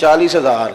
40,000,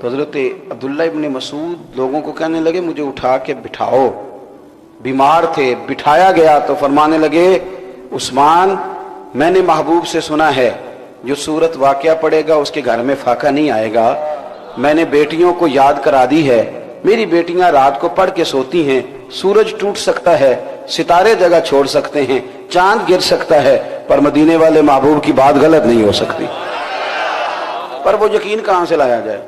تو حضرت عبداللہ ابن مسعود لوگوں کو کہنے لگے مجھے اٹھا کے بٹھاؤ، بیمار تھے، بٹھایا گیا تو فرمانے لگے عثمان میں نے محبوب سے سنا ہے جو سورت واقعہ پڑھے گا اس کے گھر میں فاقہ نہیں آئے گا، میں نے بیٹیوں کو یاد کرا دی ہے، میری بیٹیاں رات کو پڑھ کے سوتی ہیں، سورج ٹوٹ سکتا ہے، ستارے جگہ چھوڑ سکتے ہیں، چاند گر سکتا ہے، پر مدینے والے محبوب کی بات غلط نہیں ہو سکتی۔ پر وہ یقین کہاں سے لایا جائے،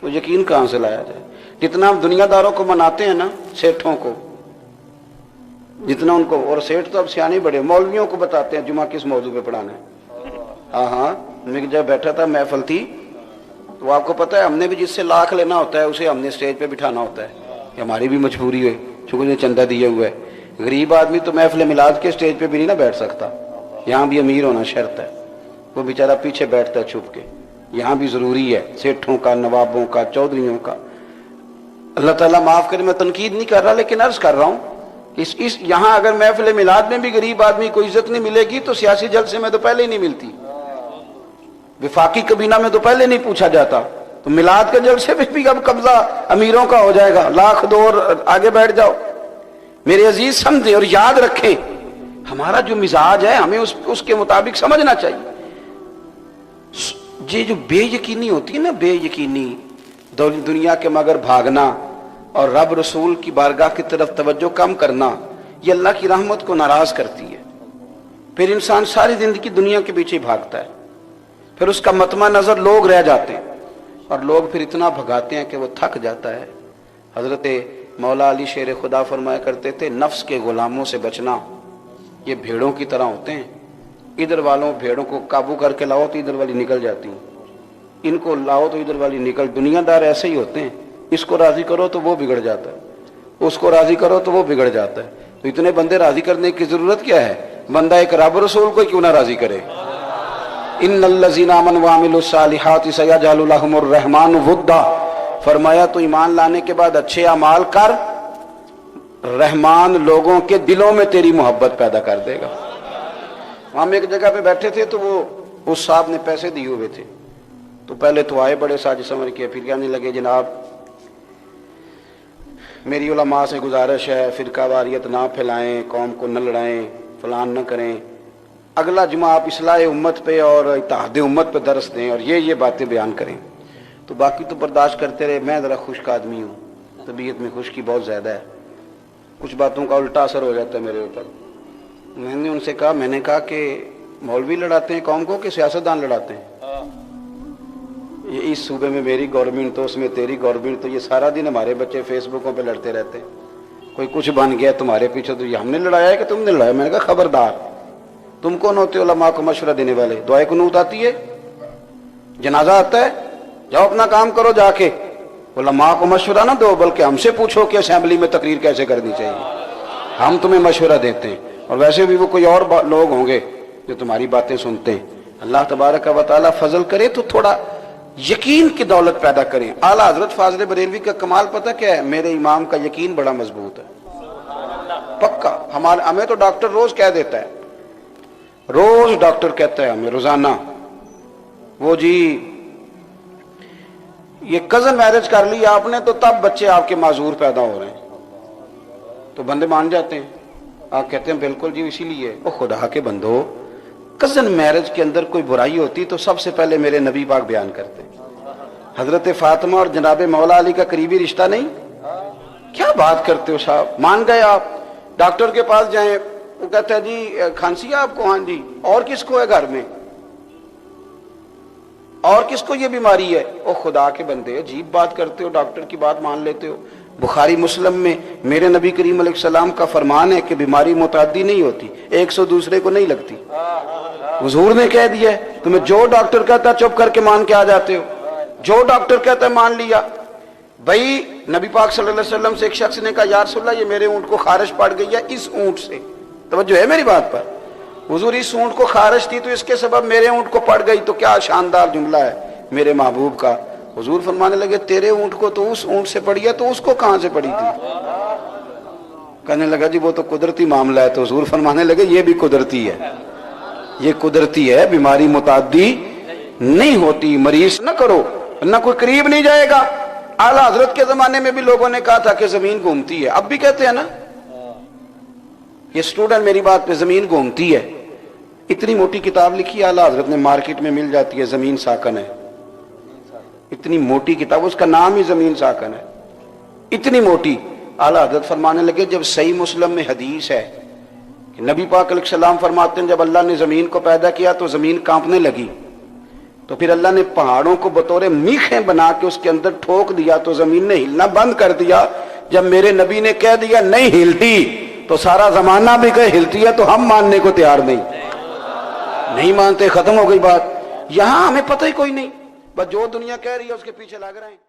وہ یقین کہاں سے لایا جائے؟ جتنا ہم دنیا داروں کو مناتے ہیں نا، سیٹھوں کو جتنا ان کو، اور سیٹھ تو اب سیانے بڑے، مولویوں کو بتاتے ہیں جمعہ کس موضوع پہ پڑھانا ہے۔ ہاں میں جب بیٹھا تھا محفل تھی تو آپ کو پتہ ہے ہم نے بھی جس سے لاکھ لینا ہوتا ہے اسے ہم نے اسٹیج پہ بٹھانا ہوتا ہے، کہ ہماری بھی مجبوری ہے چونکہ انہیں چندہ دیے ہوئے ہے۔ غریب آدمی تو محفل میلاد کے اسٹیج پہ بھی نہیں نہ بیٹھ سکتا، یہاں بھی امیر ہونا شرط ہے، وہ بیچارہ پیچھے بیٹھتا ہے چھپ کے، یہاں بھی ضروری ہے سیٹھوں کا، نوابوں کا، چودھریوں کا۔ اللہ تعالیٰ معاف کرے، میں تنقید نہیں کر رہا لیکن عرض کر رہا ہوں یہاں اگر محفل میلاد میں بھی غریب آدمی کو عزت نہیں ملے گی تو سیاسی جلسے میں تو پہلے ہی نہیں ملتی، وفاقی کابینہ میں تو پہلے نہیں پوچھا جاتا، تو میلاد کے جلسے پہ بھی اب قبضہ امیروں کا ہو جائے گا، لاکھ دو اور آگے بیٹھ جاؤ۔ میرے عزیز سمجھیں اور یاد رکھیں ہمارا جو مزاج ہے ہمیں اس کے مطابق سمجھنا چاہیے۔ یہ جو بے یقینی ہوتی ہے نا، بے یقینی دنیا کے مگر بھاگنا اور رب رسول کی بارگاہ کی طرف توجہ کم کرنا، یہ اللہ کی رحمت کو ناراض کرتی ہے۔ پھر انسان ساری زندگی دنیا کے پیچھے بھاگتا ہے، پھر اس کا مطمع نظر لوگ رہ جاتے ہیں اور لوگ پھر اتنا بھگاتے ہیں کہ وہ تھک جاتا ہے۔ حضرت مولا علی شیر خدا فرمایا کرتے تھے نفس کے غلاموں سے بچنا یہ بھیڑوں کی طرح ہوتے ہیں، ادھر والوں بھیڑوں کو قابو کر کے لاؤ تو ادھر والی نکل جاتی ہیں، ان کو لاؤ تو ادھر والی نکل، دنیا دار ایسے ہی ہوتے ہیں، اس کو راضی کرو تو وہ بگڑ جاتا ہے، اس کو راضی کرو تو وہ بگڑ جاتا ہے۔ تو اتنے بندے راضی کرنے کی ضرورت کیا ہے؟ بندہ ایک رب رسول کو کیوں نہ راضی کرے؟ ان الذین آمنوا وعملوا الصالحات سیجعل لهم الرحمن ودا، فرمایا تو ایمان لانے کے بعد اچھے اعمال کر، رحمان لوگوں کے دلوں میں تیری محبت پیدا کر دے گا۔ ہم ایک جگہ پہ بیٹھے تھے تو وہ اس صاحب نے پیسے دیے ہوئے تھے، تو پہلے تو آئے بڑے ساج سمجھ کے، پھر کہنے لگے جناب میری علماء سے گزارش ہے فرقہ واریت نہ پھیلائیں، قوم کو نہ لڑائیں، فلان نہ کریں، اگلا جمعہ آپ اصلاح امت پہ اور اتحاد امت پہ درس دیں اور یہ باتیں بیان کریں۔ تو باقی تو برداشت کرتے رہے، میں ذرا خشک آدمی ہوں، طبیعت میں خشکی بہت زیادہ ہے، کچھ باتوں کا الٹا اثر ہو جاتا ہے میرے اوپر۔ میں نے ان سے کہا، میں نے کہا کہ مولوی لڑاتے ہیں قوم کو کہ سیاستدان لڑاتے ہیں؟ یہ اس صوبے میں میری گورنمنٹ تو اس میں تیری گورنمنٹ، تو یہ سارا دن ہمارے بچے فیس بکوں پہ لڑتے رہتے ہیں، کوئی کچھ بن گیا تمہارے پیچھے تو یہ ہم نے لڑایا ہے کہ تم نے لڑایا؟ میں نے کہا خبردار، تم کون ہوتے ہو علماء کو مشورہ دینے والے؟ دعائے قنوت آتی ہے، جنازہ آتا ہے، جاؤ اپنا کام کرو جا کے، علماء کو مشورہ نہ دو بلکہ ہم سے پوچھو کہ اسمبلی میں تقریر کیسے کرنی چاہیے، ہم تمہیں مشورہ دیتے ہیں۔ اور ویسے بھی وہ کوئی اور لوگ ہوں گے جو تمہاری باتیں سنتے ہیں۔ اللہ تبارک و تعالیٰ فضل کرے تو تھوڑا یقین کی دولت پیدا کریں۔ اعلیٰ حضرت فاضل بریلوی کا کمال پتہ کیا ہے؟ میرے امام کا یقین بڑا مضبوط ہے، پکا۔ ہمیں تو ڈاکٹر روز کہہ دیتا ہے، روز ڈاکٹر کہتا ہے ہمیں روزانہ، وہ جی یہ کزن میرج کر لی آپ نے تو تب بچے آپ کے معذور پیدا ہو رہے ہیں، تو بندے مان جاتے ہیں، آپ کہتے ہیں بالکل جی اسی لیے۔ او خدا کے بندو، کزن میرج کے اندر کوئی برائی ہوتی تو سب سے پہلے میرے نبی پاک بیان کرتے، حضرت فاطمہ اور جناب مولا علی کا قریبی رشتہ نہیں؟ کیا بات کرتے ہو صاحب، مان گئے آپ؟ ڈاکٹر کے پاس جائیں، وہ کہتا ہے جی کھانسی ہے آپ کو؟ ہاں جی۔ اور کس کو ہے گھر میں؟ اور کس کو یہ بیماری ہے؟ او خدا کے بندے عجیب بات کرتے ہو، ڈاکٹر کی بات مان لیتے ہو۔ بخاری مسلم میں میرے نبی کریم علیہ السلام کا فرمان ہے کہ بیماری متعدی نہیں ہوتی، ایک سو دوسرے کو نہیں لگتی، حضور نے کہہ دیا ہے۔ تمہیں جو ڈاکٹر کہتا ہے چپ کر کے مان کے آ جاتے ہو، جو ڈاکٹر کہتا ہے مان لیا۔ بھائی نبی پاک صلی اللہ علیہ وسلم سے ایک شخص نے کہا یا رسول اللہ یہ میرے اونٹ کو خارش پڑ گئی ہے اس اونٹ سے، توجہ ہے میری بات پر؟ حضور اس اونٹ کو خارش تھی تو اس کے سبب میرے اونٹ کو پڑ گئی، تو کیا شاندار جملہ ہے میرے محبوب کا۔ حضور فرمانے لگے تیرے اونٹ کو تو اس اونٹ سے پڑی ہے تو اس کو کہاں سے پڑی تھی؟ کہنے لگا جی وہ تو قدرتی معاملہ ہے، تو حضور فرمانے لگے یہ بھی قدرتی ہے، یہ قدرتی ہے، بیماری متعدی نہیں ہوتی، مریض نہ کرو۔ نہ کوئی قریب نہیں جائے گا۔ اعلیٰ حضرت کے زمانے میں بھی لوگوں نے کہا تھا کہ زمین گھومتی ہے، اب بھی کہتے ہیں نا، یہ اسٹوڈنٹ میری بات پہ، زمین گھومتی ہے۔ اتنی موٹی کتاب لکھی اعلیٰ حضرت نے، مارکیٹ میں مل جاتی ہے، زمین ساکن ہے، اتنی موٹی کتاب، اس کا نام ہی زمین ساکن ہے، اتنی موٹی۔ اعلیٰ حضرت فرمانے لگے جب صحیح مسلم میں حدیث ہے کہ نبی پاک علیہ السلام فرماتے ہیں جب اللہ نے زمین کو پیدا کیا تو زمین کانپنے لگی، تو پھر اللہ نے پہاڑوں کو بطور میخیں بنا کے اس کے اندر ٹھوک دیا تو زمین نے ہلنا بند کر دیا۔ جب میرے نبی نے کہہ دیا نہیں ہلتی تو سارا زمانہ بھی کہ ہلتی ہے تو ہم ماننے کو تیار نہیں مانتے، ختم ہو گئی بات۔ یہاں ہمیں پتہ ہی کوئی نہیں، بس جو دنیا کہہ رہی ہے اس کے پیچھے لگ رہے ہیں۔